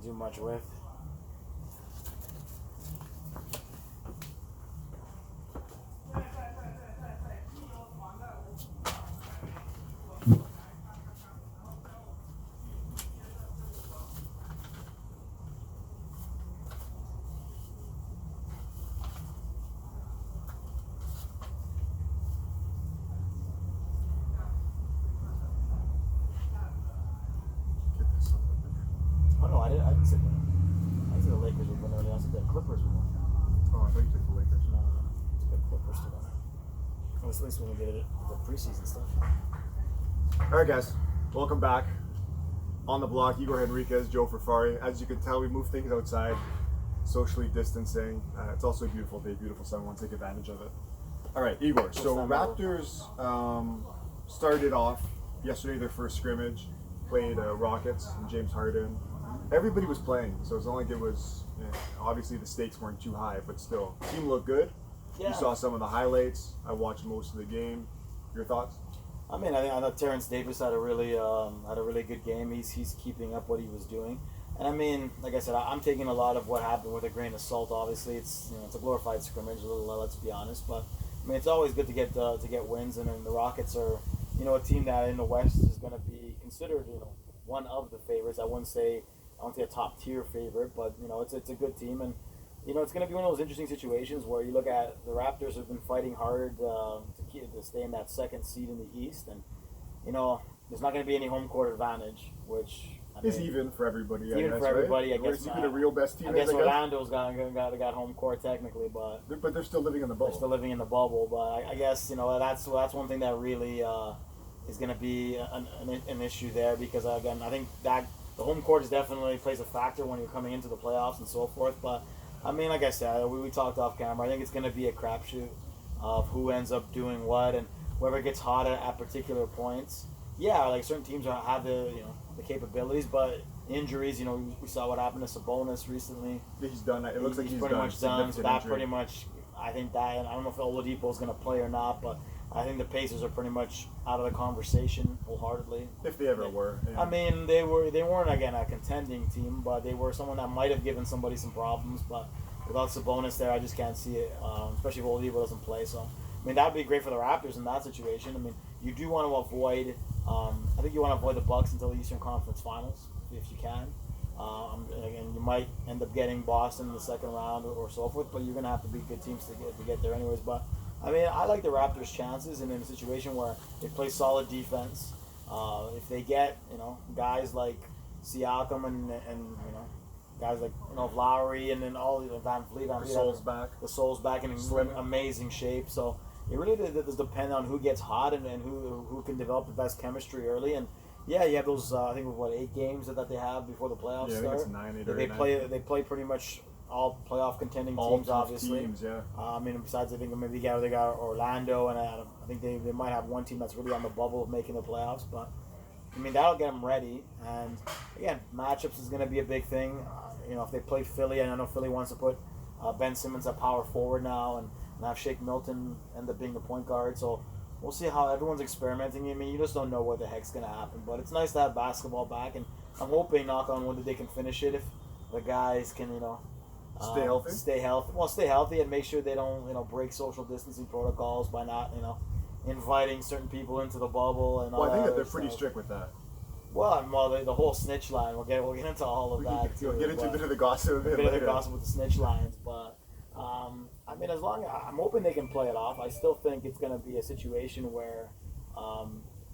do much with. Oh no, I didn't say that. I said the Lakers would win. I said the Clippers would win. Oh, I thought you took the Lakers. No, it's the Clippers to win. At least when we get the preseason stuff. All right, guys, welcome back. On the block, Igor Henriquez, Joe Ferrari. As you can tell, we moved things outside, socially distancing. It's also a beautiful day, beautiful sun. We want to take advantage of it. All right, Igor. So Raptors started off yesterday, their first scrimmage, played Rockets and James Harden. Everybody was playing, so it's not like it was, obviously the stakes weren't too high, but still, team looked good. Yeah. You saw some of the highlights. I watched most of the game. Your thoughts? I mean, I thought Terrence Davis had a really good game. He's keeping up what he was doing, and I mean, like I said, I'm taking a lot of what happened with a grain of salt. Obviously, it's it's a glorified scrimmage. Let's be honest, but I mean, it's always good to get wins, and then the Rockets are a team that in the West is going to be considered one of the favorites. I wouldn't say a top tier favorite, but it's a good team, and it's going to be one of those interesting situations where you look at the Raptors have been fighting hard to stay in that second seed in the East, and there's not going to be any home court advantage, which is even for everybody. Even for everybody, right? I guess. Even the real best team. I guess Orlando's got home court technically, but they're still living in the bubble. They're still living in the bubble, but I guess that's one thing that really is going to be an issue there, because again, I think that the home court is definitely plays a factor when you're coming into the playoffs and so forth, but. I mean, like I said, we talked off camera. I think it's going to be a crapshoot of who ends up doing what and whoever gets hot at particular points. Yeah, like certain teams have the capabilities, but injuries. We saw what happened to Sabonis recently. He's done. It looks like he's pretty done. Much done. So that pretty much, I think that, and I don't know if Oladipo is going to play or not, but I think the Pacers are pretty much out of the conversation wholeheartedly. If they ever were. Yeah. I mean, they weren't again a contending team, but they were someone that might have given somebody some problems. But without Sabonis there, I just can't see it. Especially if Oladipo doesn't play. So I mean, that would be great for the Raptors in that situation. I mean, you do want to avoid. I think you want to avoid the Bucks until the Eastern Conference Finals if you can. Again, you might end up getting Boston in the second round or so forth, but you're going to have to beat good teams to get there anyways. But I mean, I like the Raptors' chances, and in a situation where they play solid defense, if they get guys like Siakam and guys like Lowry and then all Van Vliet, the Soul's back in amazing shape. So it really does depend on who gets hot and who can develop the best chemistry early. And yeah, you have those I think 8 games that they have before the playoffs start. I think it's 9, 8 or 8, they play pretty much all playoff contending all teams, obviously. Teams, yeah. I mean, besides, I think maybe they got Orlando, and I think they might have one team that's really on the bubble of making the playoffs. But I mean, that'll get them ready. And again, matchups is going to be a big thing. If they play Philly, and I know Philly wants to put Ben Simmons at power forward now, and have Shake Milton end up being the point guard. So we'll see how everyone's experimenting. I mean, you just don't know what the heck's going to happen. But it's nice to have basketball back, and I'm hoping, knock on wood, that they can finish it if the guys can, stay healthy. Stay healthy, and make sure they don't, break social distancing protocols by not, inviting certain people into the bubble and all that. Well, I think that they're pretty strict with that. Well, the whole snitch line. We'll get into all of that. We'll get into a bit of the gossip. A bit of the gossip with the snitch lines, but I mean, I'm hoping they can play it off. I still think it's going to be a situation where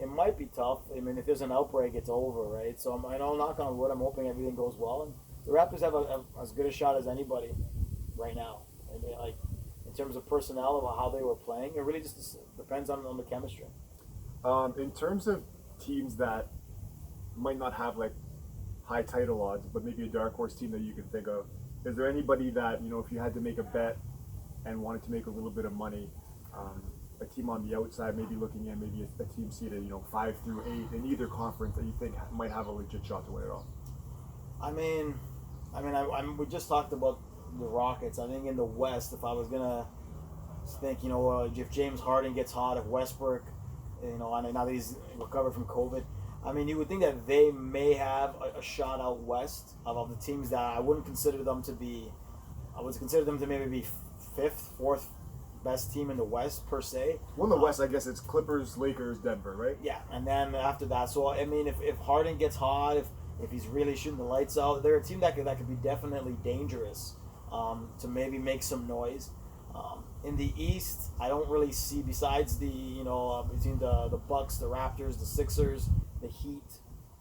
it might be tough. I mean, if there's an outbreak, it's over, right? So I know, knock on wood, I'm hoping everything goes well, and the Raptors have as good a shot as anybody right now. And in terms of personnel, of how they were playing, it really just depends on the chemistry. In terms of teams that might not have high title odds, but maybe a dark horse team that you can think of, is there anybody that, if you had to make a bet and wanted to make a little bit of money, a team on the outside, maybe looking at maybe a team seeded 5 through 8 in either conference that you think might have a legit shot to win it all? We just talked about the Rockets. I think in the West, if I was gonna think, if James Harden gets hot, if Westbrook, and now that he's recovered from COVID, I mean, you would think that they may have a shot out west of the teams that I wouldn't consider them to be. I would consider them to maybe be fifth, fourth best team in the West per se. Well, in the West, I guess it's Clippers, Lakers, Denver, right? Yeah, and then after that, so I mean, if Harden gets hot, if he's really shooting the lights out, they're a team that could be definitely dangerous to maybe make some noise. In the East, I don't really see, besides between the Bucks, the Raptors, the Sixers, the Heat,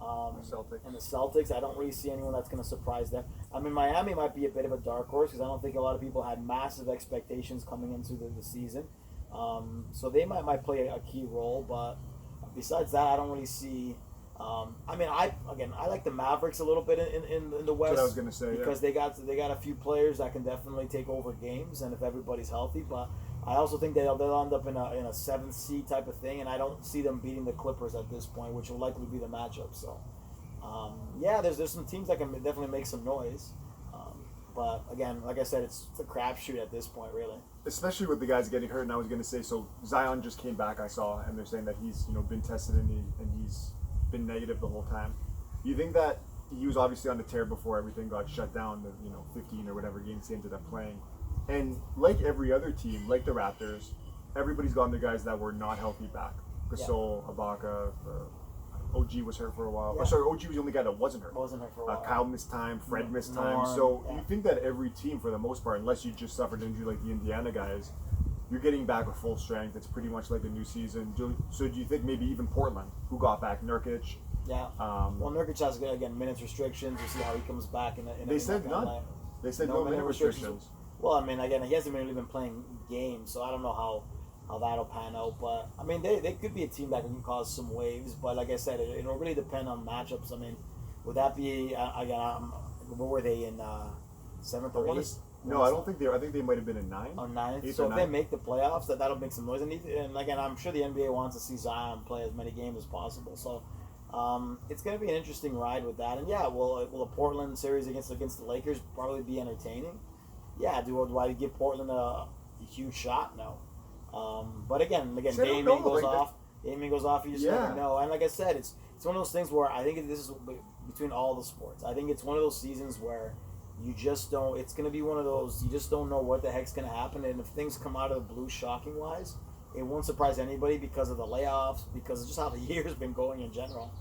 Celtics. and the Celtics, I don't really see anyone that's going to surprise them. I mean, Miami might be a bit of a dark horse because I don't think a lot of people had massive expectations coming into the season. So they might play a key role, but besides that, I don't really see. I mean, I like the Mavericks a little bit in the West. That's what I was gonna say, because they got a few players that can definitely take over games, and if everybody's healthy. But I also think they'll end up in a seventh seed type of thing, and I don't see them beating the Clippers at this point, which will likely be the matchup. So, there's some teams that can definitely make some noise. But again, like I said, it's a crapshoot at this point, really. Especially with the guys getting hurt, and I was going to say, so Zion just came back, I saw, and they're saying that he's been tested and he's been negative the whole time. Do you think that he was obviously on the tear before everything got shut down, the 15 or whatever games he ended up playing, and like every other team, like the Raptors, everybody's gotten their guys that were not healthy back. Gasol, Ibaka, OG was hurt for a while. Yeah. Oh, sorry, OG was the only guy that wasn't hurt. Wasn't hurt for a while. Kyle missed time, Fred missed time. Norm, So yeah. you think that every team, for the most part, unless you just suffered injury like the Indiana guys, you're getting back with full strength. It's pretty much like a new season. So do you think maybe even Portland, who got back Nurkic? Yeah. Well, Nurkic has again minutes restrictions. We'll see how he comes back. They said none. They said no minute restrictions. Well, I mean, again, he hasn't really been playing games, so I don't know how that'll pan out. But I mean, they could be a team that can cause some waves. But like I said, it'll really depend on matchups. I mean, would that be what were they in seventh or eighth? No, I don't think they were. I think they might have been in ninth. Or ninth. Eighth So or if ninth. they make the playoffs, that'll make some noise. And again, I'm sure the NBA wants to see Zion play as many games as possible. So it's going to be an interesting ride with that. And yeah, will a Portland series against the Lakers probably be entertaining? Yeah. Do I give Portland a huge shot? No. But again, Damian goes off. Damian goes off. You just never know. And like I said, it's one of those things where I think this is between all the sports. I think it's one of those seasons where you just don't. It's going to be one of those. You just don't know what the heck's going to happen. And if things come out of the blue, shocking wise, it won't surprise anybody because of the layoffs, because of just how the year's been going in general.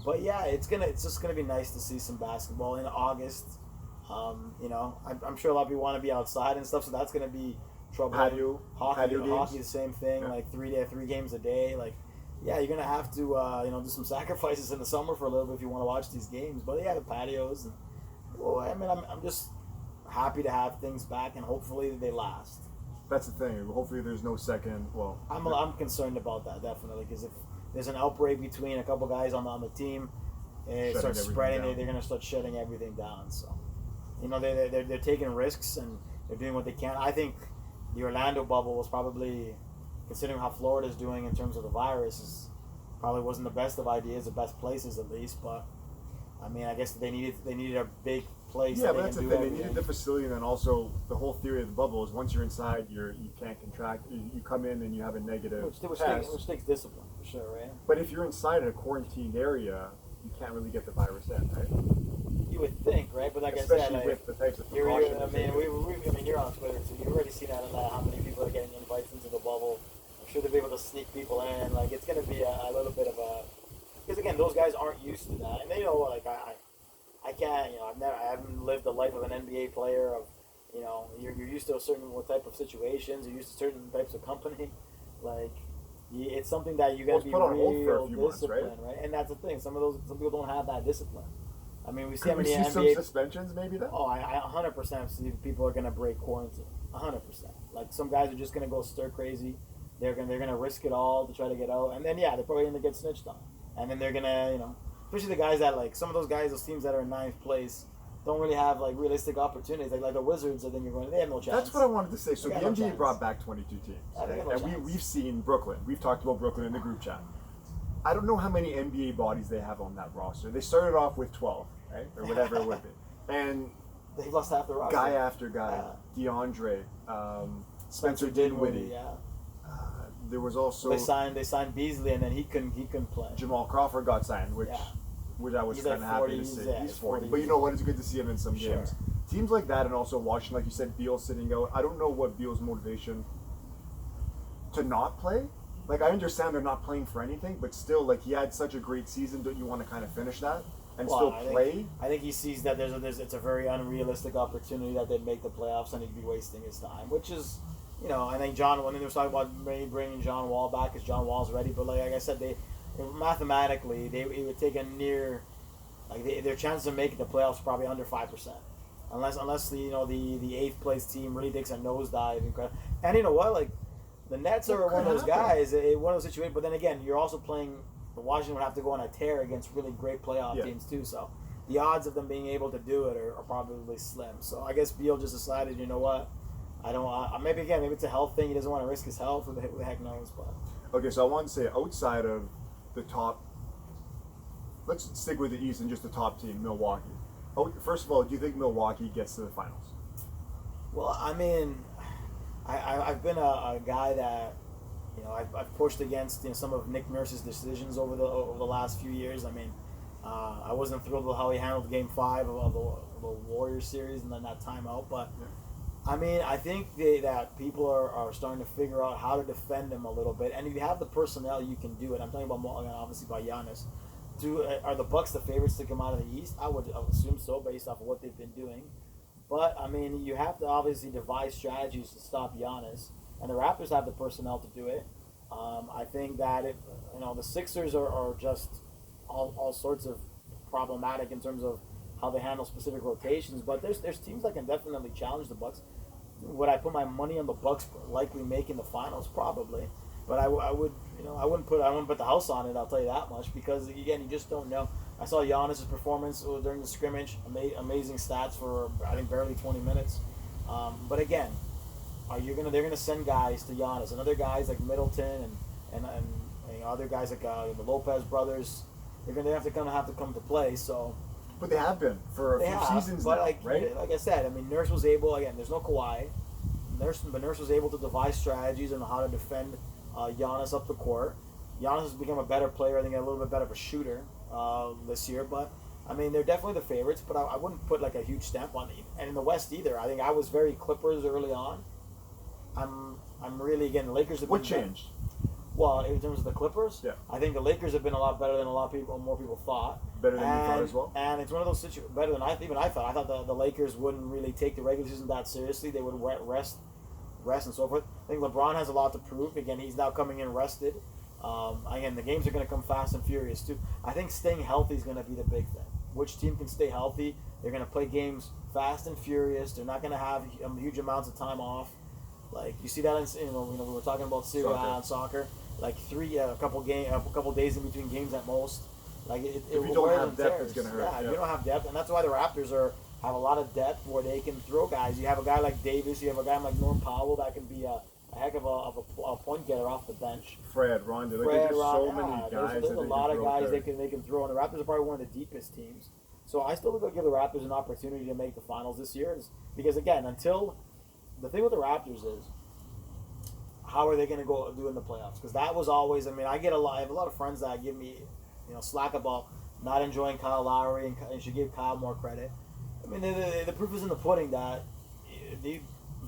But yeah, it's just gonna be nice to see some basketball in August. I'm sure a lot of people want to be outside and stuff, so that's gonna be trouble. Hockey, the same thing. Yeah. Like 3 games a day. Like, yeah, you're gonna have to do some sacrifices in the summer for a little bit if you want to watch these games. But yeah, the patios. And, well, I mean, I'm just happy to have things back, and hopefully they last. That's the thing. Hopefully, there's no second. Well, I'm concerned about that definitely, because if there's an outbreak between a couple guys on the team, and it starts spreading, they're going to start shutting everything down. So, they're taking risks and they're doing what they can. I think the Orlando bubble was probably, considering how Florida's doing in terms of the virus, probably wasn't the best of ideas, the best places at least. But I mean, I guess they needed a big place. Yeah, but that's the thing. They needed the facility, and then also the whole theory of the bubble is once you're inside, you can't contract. You come in and you have a negative test. Which takes discipline for sure, right? But if you're inside in a quarantined area, you can't really get the virus in, right? You would think, right? But like especially I said, with the types of precautions. You're on Twitter, so you've already seen how many people are getting invites into the bubble. I'm sure they'll be able to sneak people in. Like, it's going to be a little bit of a, because again, those guys aren't used to that, and they know, like I can't, I haven't lived the life of an NBA player. Of, you're used to a certain type of situations. You're used to certain types of company. Like, it's something that you got to be real disciplined, right? And that's the thing. Some people don't have that discipline. I mean, we see how many NBA some suspensions, maybe. Then? Oh, I 100% see people are going to break quarantine. 100%. Like, some guys are just going to go stir crazy. They're gonna risk it all to try to get out, and then they're probably going to get snitched on, and then they're gonna especially the guys that, like, some of those guys, those teams that are in ninth place, don't really have, like, realistic opportunities. Like the Wizards, I think they have no chance. That's what I wanted to say. So the NBA brought back 22 teams, right? And we've seen Brooklyn. We've talked about Brooklyn in the group chat. I don't know how many NBA bodies they have on that roster. They started off with 12, right, or whatever it would be, and they've lost half the roster. Guy after guy, DeAndre, Spencer Dinwiddie. there was also They signed Beasley, and then he couldn't play. Jamal Crawford got signed, which I was kind of happy to see. He's 40. But you know what? It's good to see him in some games. Teams like that, and also watching, like you said, Beal sitting out. I don't know what Beal's motivation to not play. Like, I understand they're not playing for anything, but still, like, he had such a great season. Don't you want to kind of finish that and still play? I think he sees that it's a very unrealistic opportunity that they'd make the playoffs, and he'd be wasting his time, which is, you know, I think when they were talking about maybe bringing John Wall back, because John Wall's ready, but like I said, mathematically, it would take a near, like, their chances of making the playoffs probably under 5%. Unless the 8th place team really takes a nosedive, and you know what, like, the Nets are one of those guys, one of those situations. But then again, you're also playing. Washington would have to go on a tear against really great playoff teams too. So the odds of them being able to do it are probably slim. So I guess Beal just decided, you know what, I don't. Maybe it's a health thing. He doesn't want to risk his health. Who the heck knows? But okay, so I want to say outside of the top, let's stick with the East and just the top team, Milwaukee. Oh, first of all, do you think Milwaukee gets to the finals? Well, I mean, I've been a guy that, you know, I've pushed against, you know, some of Nick Nurse's decisions over the last few years. I mean, I wasn't thrilled with how he handled Game 5 of the Warriors series and then that timeout. But I mean, I think that people are starting to figure out how to defend him a little bit, and if you have the personnel, you can do it. I'm talking about obviously by Giannis. Are the Bucks the favorites to come out of the East? I would assume so, based off of what they've been doing. But, I mean, you have to obviously devise strategies to stop Giannis, and the Raptors have the personnel to do it. I think that the Sixers are just all sorts of problematic in terms of how they handle specific rotations. But there's teams that can definitely challenge the Bucks. Would I put my money on the Bucks likely making the finals? Probably. But I wouldn't put the house on it. I'll tell you that much, because again, you just don't know. I saw Giannis' performance during the scrimmage. Amazing stats for, I think, barely 20 minutes. But again, they're gonna send guys to Giannis and other guys like Middleton and other guys like the Lopez brothers. They're gonna have to come to play. So. But they have been for a few seasons now, right? Like I said, I mean, Nurse was able. Again, there's no Kawhi. But Nurse was able to devise strategies on how to defend Giannis up the court. Giannis has become a better player. I think a little bit better of a shooter this year. But I mean, they're definitely the favorites. But I wouldn't put like a huge stamp on it. And in the West either. I think I was very Clippers early on. I'm really, again, the Lakers have been. What changed? Well, in terms of the Clippers, yeah. I think the Lakers have been a lot better than more people thought. Better than you thought as well? And it's one of those situations, better than I thought. I thought the Lakers wouldn't really take the regular season that seriously. They would rest and so forth. I think LeBron has a lot to prove. Again, he's now coming in rested. Again, the games are going to come fast and furious too. I think staying healthy is going to be the big thing. Which team can stay healthy? They're going to play games fast and furious. They're not going to have huge amounts of time off. Like you see that in we were talking about Serie A and soccer. Like a couple days in between games at most. Like if you don't have depth, it's gonna hurt. Yeah, you don't have depth, and that's why the Raptors have a lot of depth where they can throw guys. You have a guy like Davis, you have a guy like Norm Powell that can be a heck of a point getter off the bench. Fred, Rondo, there's so many guys. There's a lot of guys they can throw, and the Raptors are probably one of the deepest teams. So I still think give the Raptors an opportunity to make the finals this year, because again, until the thing with the Raptors is, how are they going to go do in the playoffs? Because that was always, I mean, I have a lot of friends that give me, slack about not enjoying Kyle Lowry and should give Kyle more credit. I mean, the proof is in the pudding that he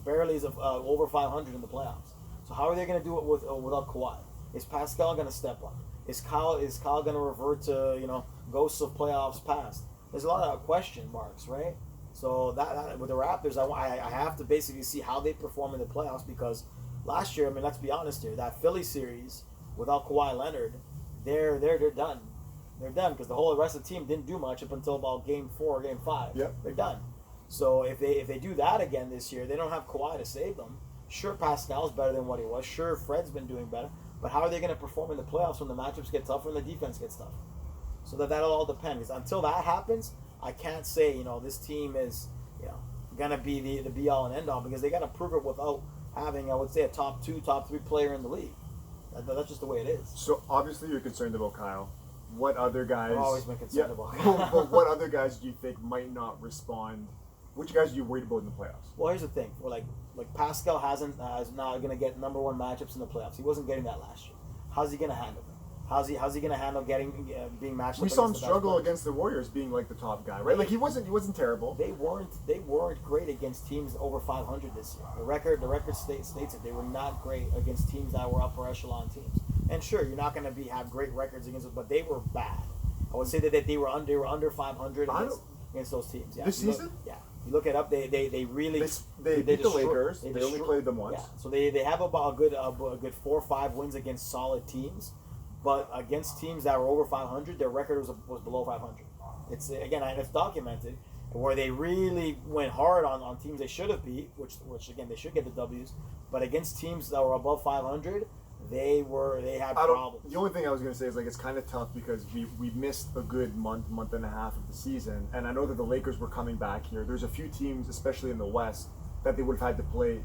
barely is over 500 in the playoffs. So how are they going to do it without Kawhi? Is Pascal going to step up? Is Kyle going to revert to ghosts of playoffs past? There's a lot of question marks, right? So that with the Raptors, I have to basically see how they perform in the playoffs, because last year, I mean, let's be honest here, that Philly series without Kawhi Leonard, they're done. They're done, because the whole rest of the team didn't do much up until about Game 4 or Game 5. Yep. They're done. So if they do that again this year, they don't have Kawhi to save them. Sure, Pascal's better than what he was. Sure, Fred's been doing better. But how are they going to perform in the playoffs when the matchups get tougher and the defense gets tougher? So that'll all depend. Because until that happens, I can't say this team is going to be the be all and end all, because they got to prove it without having, I would say, a top 2, top 3 player in the league. That's just the way it is. So obviously you're concerned about Kyle. What other guys? I've always been concerned about Kyle. But what other guys do you think might not respond which guys are you worried about in the playoffs? Well, here's the thing. Well, like Pascal is not going to get number one matchups in the playoffs. He wasn't getting that last year. How's he going to handle them? How's he going to handle being matched up? We saw him against the best struggle players? against the Warriors, being like the top guy, right? Like he wasn't terrible. They weren't great against teams over 500 this year. The record states it. They were not great against teams that were upper echelon teams. And sure, you're not going to have great records against them, but they were bad. I would say that they were under 500 against those teams. Yeah. This season? Yeah. You look it up. They really they beat the Lakers. They only played them once. Yeah. So they have about a good 4 or 5 wins against solid teams, but against teams that were over 500, their record was below 500. It's documented where they really went hard on teams they should have beat, which again they should get the W's, but against teams that were above 500. They had problems. The only thing I was going to say is like it's kind of tough because we missed a good month and a half of the season, and I know that the Lakers were coming back here. There's a few teams, especially in the West, that they would have had to play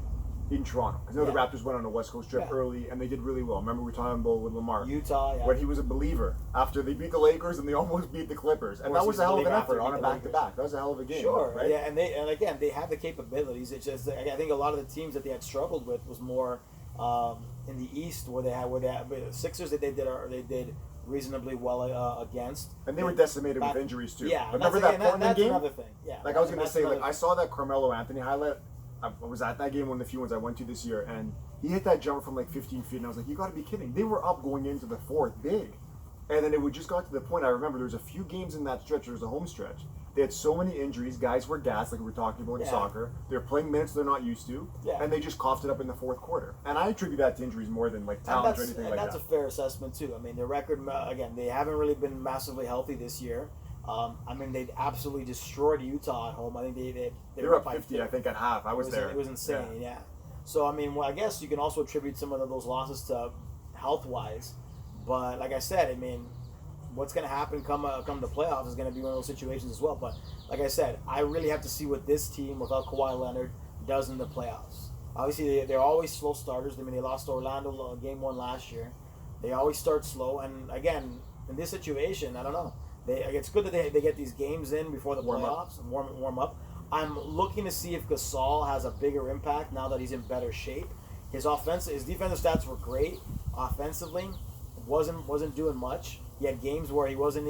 in Toronto. Because the Raptors went on a West Coast trip early, and they did really well. Remember we were talking about with Lamar, Utah, when he was a believer after they beat the Lakers and they almost beat the Clippers, and that was a hell of an effort on a back-to-back. That was a hell of a game. Sure, right? Yeah, and again they have the capabilities. It's just I think a lot of the teams that they had struggled with was more. In the East, where they had the Sixers that they did reasonably well against, and they were decimated with injuries too. Yeah, remember that Portland game? Another thing. Yeah, like I was gonna say, like I saw that Carmelo Anthony highlight. I was at that game, one of the few ones I went to this year, and he hit that jumper from like 15 feet, and I was like, you got to be kidding! They were up going into the fourth, big, and then it would just got to the point. I remember there was a few games in that stretch. There was a home stretch. They had so many injuries. Guys were gassed, like we were talking about in soccer. They're playing minutes they're not used to, and they just coughed it up in the fourth quarter. And I attribute that to injuries more than like talent or anything like that. And that's a fair assessment too. I mean, their record again, they haven't really been massively healthy this year. I mean, they absolutely destroyed Utah at home. I think they were up 50. I think at half. I was there. It was insane. Yeah. So I mean, well, I guess you can also attribute some of those losses to health wise, but like I said, I mean. What's going to happen come the playoffs is going to be one of those situations as well. But like I said, I really have to see what this team without Kawhi Leonard does in the playoffs. Obviously, they're always slow starters. I mean, they lost to Orlando game 1 last year. They always start slow. And again, in this situation, I don't know. It's good that they get these games in before the playoffs and warm up. I'm looking to see if Gasol has a bigger impact now that he's in better shape. His defensive stats were great. Offensively, wasn't doing much. He had games where he wasn't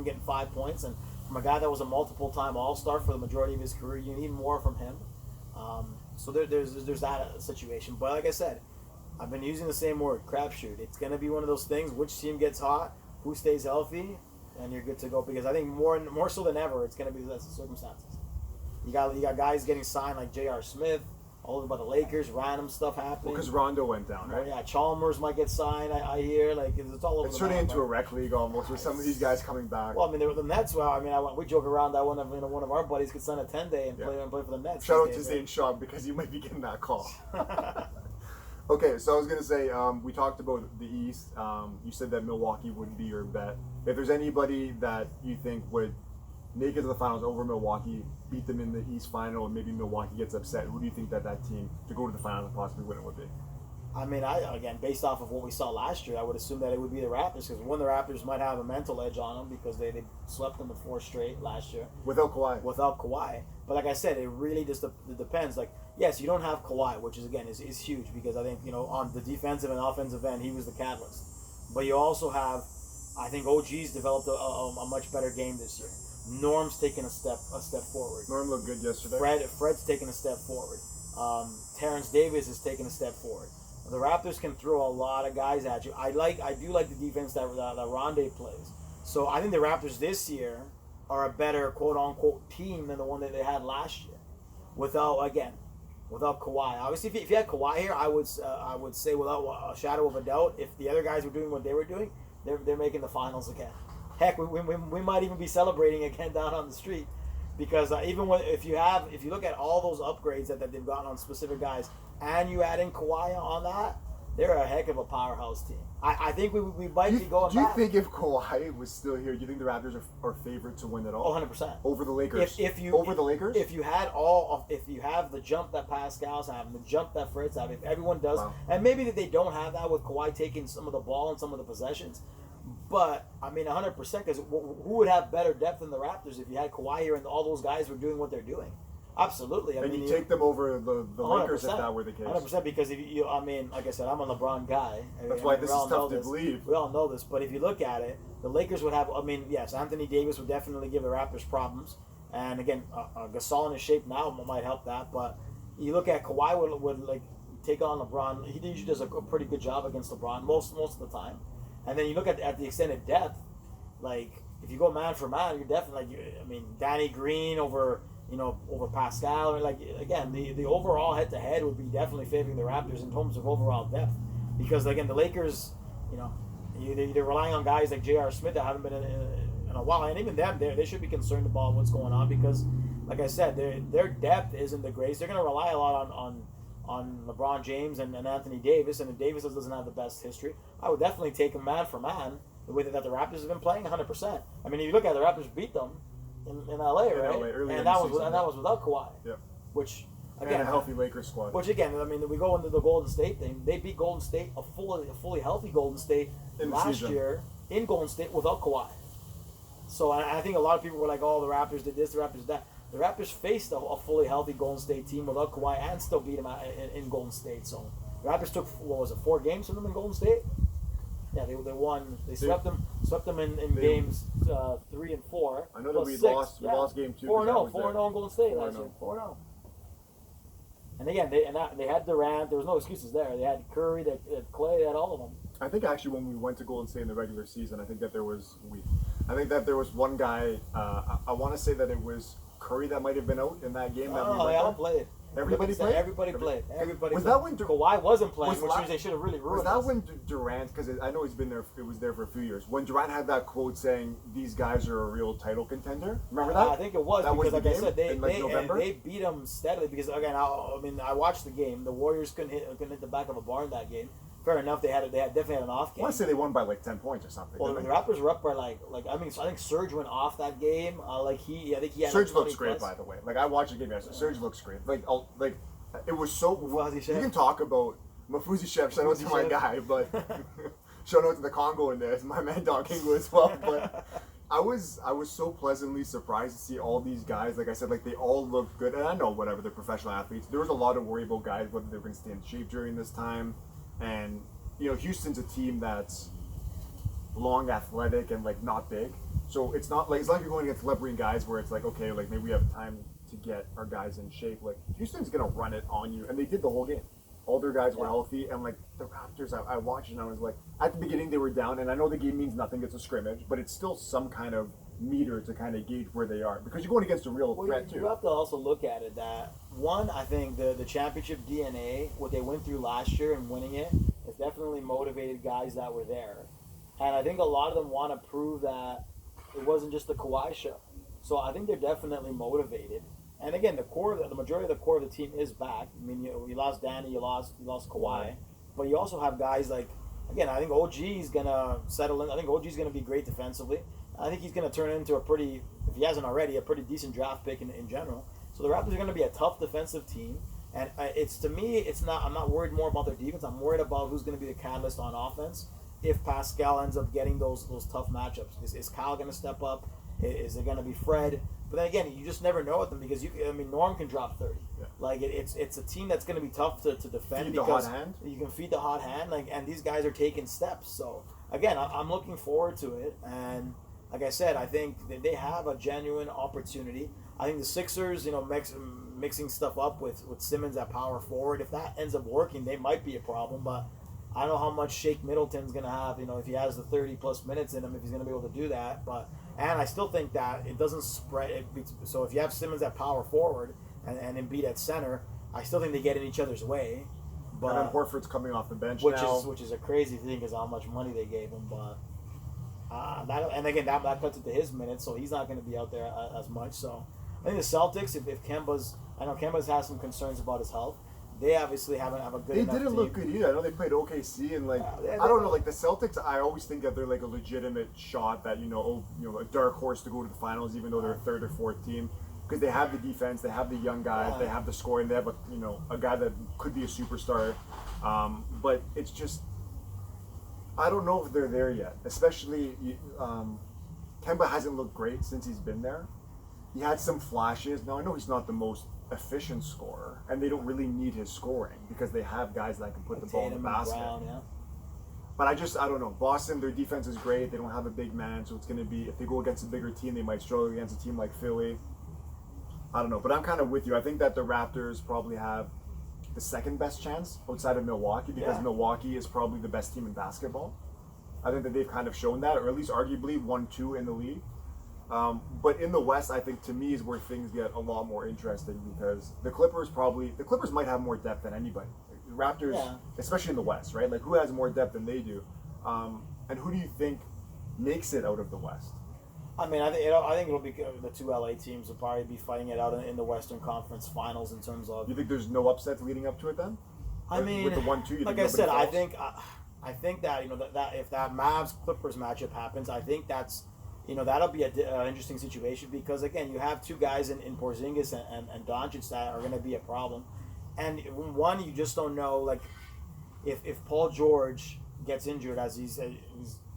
getting 5 points, and from a guy that was a multiple-time All-Star for the majority of his career, you need more from him. So there's that situation. But like I said, I've been using the same word, crapshoot. It's going to be one of those things. Which team gets hot, who stays healthy, and you're good to go. Because I think more so than ever, it's going to be the circumstances. You got guys getting signed like J.R. Smith. All about the Lakers, random stuff happening. Because Rondo went down, right? Yeah, Chalmers might get signed. I hear it's all over. It's turning into a rec league almost with some of these guys coming back. Well, I mean, the Nets. Well, I mean, we joke around that one of our buddies could sign a 10-day and play for the Nets. Shout out to Zane Shaw because you might be getting that call. Okay, so I was gonna say we talked about the East. You said that Milwaukee would be your bet. If there's anybody that you think would make it to the finals over Milwaukee, beat them in the East final, and maybe Milwaukee gets upset, who do you think that team to go to the finals and possibly win it would be? I mean, again, based off of what we saw last year, I would assume that it would be the Raptors, because one, the Raptors might have a mental edge on them because they swept them with 4 straight last year. Without Kawhi. But like I said, it really just depends. Like, yes, you don't have Kawhi, which is huge, because I think, on the defensive and offensive end, he was the catalyst. But you also have, I think OG's developed a much better game this year. Norm's taken a step forward. Norm looked good yesterday. Fred's taken a step forward. Terrence Davis is taking a step forward. The Raptors can throw a lot of guys at you. I do like the defense that Rondae plays. So I think the Raptors this year are a better quote unquote team than the one that they had last year. Without Kawhi. Obviously, if you had Kawhi here, I would say without a shadow of a doubt, if the other guys were doing what they were doing, they're making the finals again. Heck, we might even be celebrating again down on the street, because even if you look at all those upgrades that they've gotten on specific guys, and you add in Kawhi on that, they're a heck of a powerhouse team. I think we might be going back. Do you think if Kawhi was still here, do you think the Raptors are favored to win it all? 100%. Over the Lakers? Over the Lakers? If you have the jump that Pascal's having, the jump that Fred's having, if everyone does, and maybe that they don't have that with Kawhi taking some of the ball and some of the possessions, but, I mean, 100%, because who would have better depth than the Raptors if you had Kawhi here and all those guys were doing what they're doing? Absolutely. And you take them over the Lakers if that were the case. 100%, because if you, I mean, like I said, I'm a LeBron guy. That's why this is tough to believe. We all know this, but if you look at it, the Lakers would have. I mean, yes, Anthony Davis would definitely give the Raptors problems, and again, Gasol in his shape now might help that. But you look at Kawhi would like take on LeBron. He usually does a pretty good job against LeBron most of the time, and then you look at the extended depth, like if you go man for man, you're definitely I mean, Danny Green over Pascal, or like again the overall head to head would be definitely favoring the Raptors in terms of overall depth, because again the Lakers, they're relying on guys like J.R. Smith that haven't been in a while, and even them they should be concerned about what's going on, because like I said their depth isn't the greatest. They're going to rely a lot on LeBron James and Anthony Davis, and if Davis doesn't have the best history, I would definitely take him man for man the way that the Raptors have been playing 100%. I mean, if you look at the Raptors beat them in LA, right? And that was without Kawhi. Yep. Which again, and a healthy Lakers squad. Which again, I mean, we go into the Golden State thing. They beat Golden State, a fully healthy Golden State last year in Golden State without Kawhi. So I think a lot of people were like, "Oh, the Raptors did this, the Raptors did that." The Raptors faced a fully healthy Golden State team without Kawhi and still beat them in Golden State. So the Raptors took 4 games from them in Golden State. Yeah, they won. They swept them in games 3 and 4. I know that we lost game 2. 4-0 in Golden State last year. 4-0. And again, they had Durant. There was no excuses there. They had Curry, they had Clay, they had all of them. I think actually when we went to Golden State in the regular season, I think that there was one guy. I want to say that it was Curry that might have been out in that game. They all played. Everybody played. Was that when Kawhi wasn't playing, which means they should have really ruined. Was that when Durant? Because I know he's been there. It was there for a few years. When Durant had that quote saying, "These guys are a real title contender." Remember that? I think it was because, like I said, November? They beat them steadily. Because again, I watched the game. The Warriors couldn't hit the back of a barn that game. Fair enough. They definitely had an off game. I want to say they won by like 10 points or something. Well, the Raptors were up by I think Serge went off that game. I think he had. Serge looks great, by the way. Like I watched the game yesterday. Serge looks great. Like it was so. You can talk about Mafuzi Chef. Shout out to my guy, but shout out to the Congo in there. It's my man Don Kingo as well. But I was so pleasantly surprised to see all these guys. Like I said, like they all looked good. And I know whatever, they're professional athletes. There was a lot of worry about guys whether they were going to stay in shape during this time. And Houston's a team that's long, athletic, and like not big. So it's not like you're going against Lebrine guys where it's like, okay, like maybe we have time to get our guys in shape. Like Houston's gonna run it on you, and they did the whole game. All their guys were healthy, and like the Raptors, I watched and I was like, at the beginning they were down, and I know the game means nothing, it's a scrimmage, but it's still some kind of meter to kind of gauge where they are, because you're going against a real threat too. You have to also look at it that one, I think the championship DNA, what they went through last year and winning it, has definitely motivated guys that were there, and I think a lot of them want to prove that it wasn't just the Kawhi show. So I think they're definitely motivated. And again, the majority of the core of the team is back. I mean, you lost Danny, you lost Kawhi, but you also have guys like, again, I think OG's gonna settle in. I think OG's gonna be great defensively. I think he's gonna turn into if he hasn't already, a pretty decent draft pick in general. So the Raptors are gonna be a tough defensive team, and I'm not worried more about their defense. I'm worried about who's gonna be the catalyst on offense if Pascal ends up getting those tough matchups. Is Kyle gonna step up? Is it gonna be Fred? But then again, you just never know with them, because Norm can drop 30. Yeah. Like it's a team that's going to be tough to defend, feed because the hot hand. You can feed the hot hand. And these guys are taking steps. So again, I'm looking forward to it. And like I said, I think that they have a genuine opportunity. I think the Sixers, mixing stuff up with Simmons at power forward, if that ends up working, they might be a problem. But I don't know how much Shake Middleton's going to have, if he has the 30-plus minutes in him, if he's going to be able to do that. And I still think that it doesn't spread. So if you have Simmons at power forward and Embiid at center, I still think they get in each other's way. But and then Horford's coming off the bench now. Which is a crazy thing, because how much money they gave him. But that cuts it to his minutes, so he's not going to be out there as much. So I think the Celtics, if Kemba's has some concerns about his health. They obviously have a good enough They didn't team. look good either. I know they played OKC, and I don't know, like the Celtics, I always think that they're like a legitimate shot that, a dark horse to go to the finals, even though they're a third or fourth team, because they have the defense, they have the young guys, they have the scoring, they have a guy that could be a superstar, but it's just, I don't know if they're there yet. Especially Kemba hasn't looked great since he's been there. he had some flashes. Now I know he's not the most efficient scorer, and they don't really need his scoring because they have guys that can put the ball in the Tatum and basket. Brown, yeah. But I don't know. Boston, their defense is great. They don't have a big man, so it's going to be, if they go against a bigger team, they might struggle against a team like Philly. I don't know, but I'm kind of with you. I think that the Raptors probably have the second best chance outside of Milwaukee because Milwaukee is probably the best team in basketball. I think that they've kind of shown that, or at least arguably 1-2 in the league. But in the West, I think to me is where things get a lot more interesting because the Clippers might have more depth than anybody. The Raptors, especially in the West, right? Like who has more depth than they do? And who do you think makes it out of the West? I mean, I think it'll be the two LA teams will probably be fighting it out in the Western Conference Finals in terms of. You think there's no upsets leading up to it then? I mean, with the 1-2, like I said, I think that that if that Mavs Clippers matchup happens, I think that's that'll be an interesting situation because again, you have two guys in Porzingis and Doncic that are going to be a problem, and one you just don't know like if Paul George gets injured as he's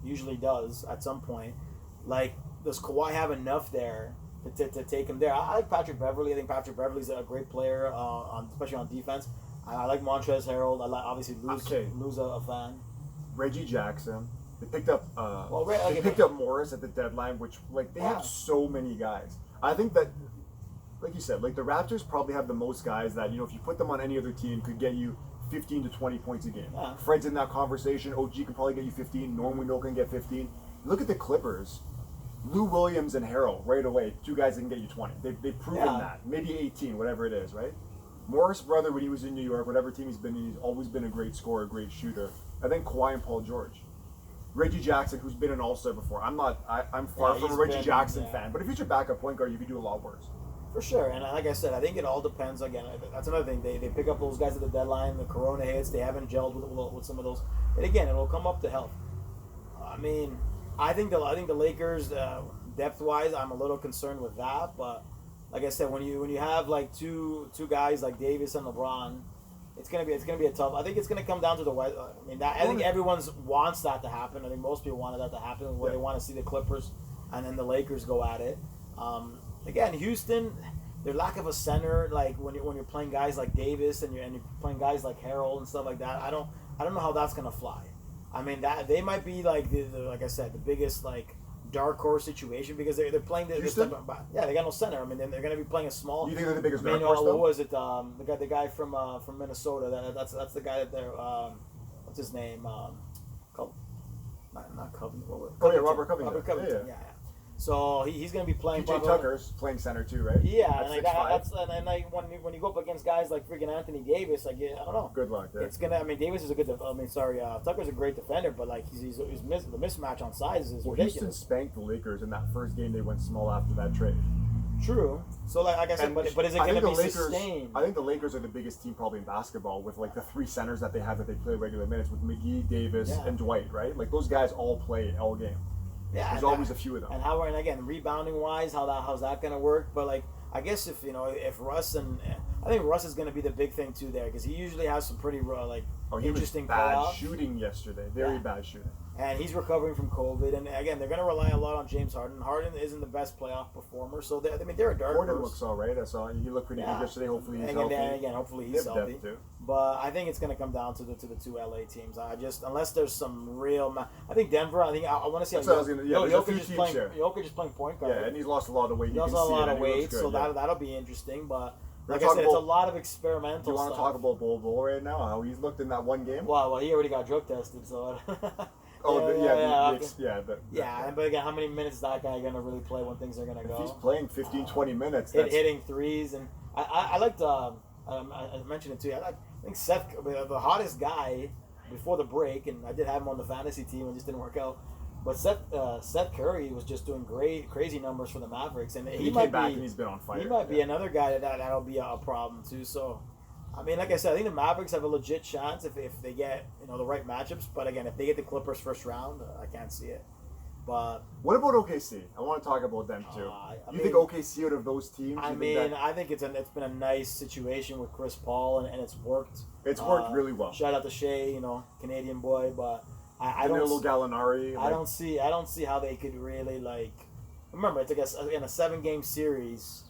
usually does at some point, like. Does Kawhi have enough there to take him there? I like Patrick Beverley. I think Patrick Beverley's a great player, especially on defense. I like Montrezl Harrell. I like obviously Lou's a fan. Reggie Jackson. They picked up picked up Morris at the deadline, which like they have so many guys. I think that, like you said, like the Raptors probably have the most guys that if you put them on any other team could get you 15 to 20 points a game. Yeah. Fred's in that conversation. OG can probably get you 15. Norm Windle can get 15. Look at the Clippers. Lou Williams and Harrell right away, two guys that can get you 20. They've proven that. Maybe 18, whatever it is, right? Morris' brother, when he was in New York, whatever team he's been in, he's always been a great scorer, a great shooter. I think Kawhi and Paul George. Reggie Jackson, who's been an all-star before. I'm far from a Reggie Jackson fan, but if he's your backup point guard, you could do a lot worse. For sure, and like I said, I think it all depends. Again, that's another thing. They pick up those guys at the deadline. The Corona hits. They haven't gelled with some of those. And again, it'll come up to health. I mean, I think the Lakers. Depth-wise, I'm a little concerned with that, but like I said, when you have like two guys like Davis and LeBron, it's gonna be a tough. I think it's gonna come down to the West. I mean, I think everyone wants that to happen. I think most people wanted that to happen. Where they want to see the Clippers and then the Lakers go at it. Again, Houston, their lack of a center, like when you're playing guys like Davis and you're playing guys like Harrell and stuff like that. I don't know how that's gonna fly. I mean, that they might be like like I said, the biggest like. Dark horse situation because they're playing this type of, they got no center. I mean, they're going to be playing a small. You think they're the biggest dark horse? What was it? The guy from Minnesota. That's the guy that they're. What's his name? Not Covington. Robert Covington. Robert Covington. Yeah. So he's going to be playing. PJ Tucker's playing center too, right? Yeah, and when you go up against guys like freaking Anthony Davis, like I don't know. Good luck. It's gonna. I mean, Davis is a good. Tucker's a great defender, but like the mismatch on size is ridiculous. Houston spanked the Lakers in that first game. They went small after that trade. True. So like I said, but is it going to be sustained? I think the Lakers are the biggest team probably in basketball with like the three centers that they have that they play regular minutes with McGee, Davis, and Dwight. Right? Like those guys all play all game. Yeah, there's always a few of them. And again, rebounding wise, how's that going to work? But like, I guess if Russ I think Russ is going to be the big thing too there because he usually has some pretty interesting bad shooting yesterday, very bad shooting. And he's recovering from COVID, and again, they're going to rely a lot on James Harden. Harden isn't the best playoff performer, so they're a dark horse. Harden looks all right. I saw he looked pretty good yesterday. Hopefully he's healthy. Again, hopefully he's healthy. But I think it's going to come down to the two LA teams. Unless there's some real, I think Denver. I want to see. Jokic is playing point guard. Yeah, and he's lost a lot of weight. He lost a lot of weight, so that'll be interesting. But like I said, it's a lot of experimental. Do you want to talk about Bol right now? How he's looked in that one game? Well, he already got drug tested, so. But again, how many minutes is that guy going to really play when things are going to go? If he's playing 15, 20 minutes. Hitting threes. And I liked, I mentioned it too, I think Seth, the hottest guy before the break, and I did have him on the fantasy team, it just didn't work out. But Seth Curry was just doing crazy numbers for the Mavericks. And he came back and he's been on fire. He might be another guy that'll be a problem too, so... I mean, like I said, I think the Mavericks have a legit chance if they get the right matchups. But again, if they get the Clippers first round, I can't see it. But what about OKC? I want to talk about them too. You think OKC out of those teams? I think it's been a nice situation with Chris Paul and it's worked. It's worked really well. Shout out to Shea, Canadian boy, but I don't. Little Gallinari. I don't see how they could really remember, it's like in a 7-game series.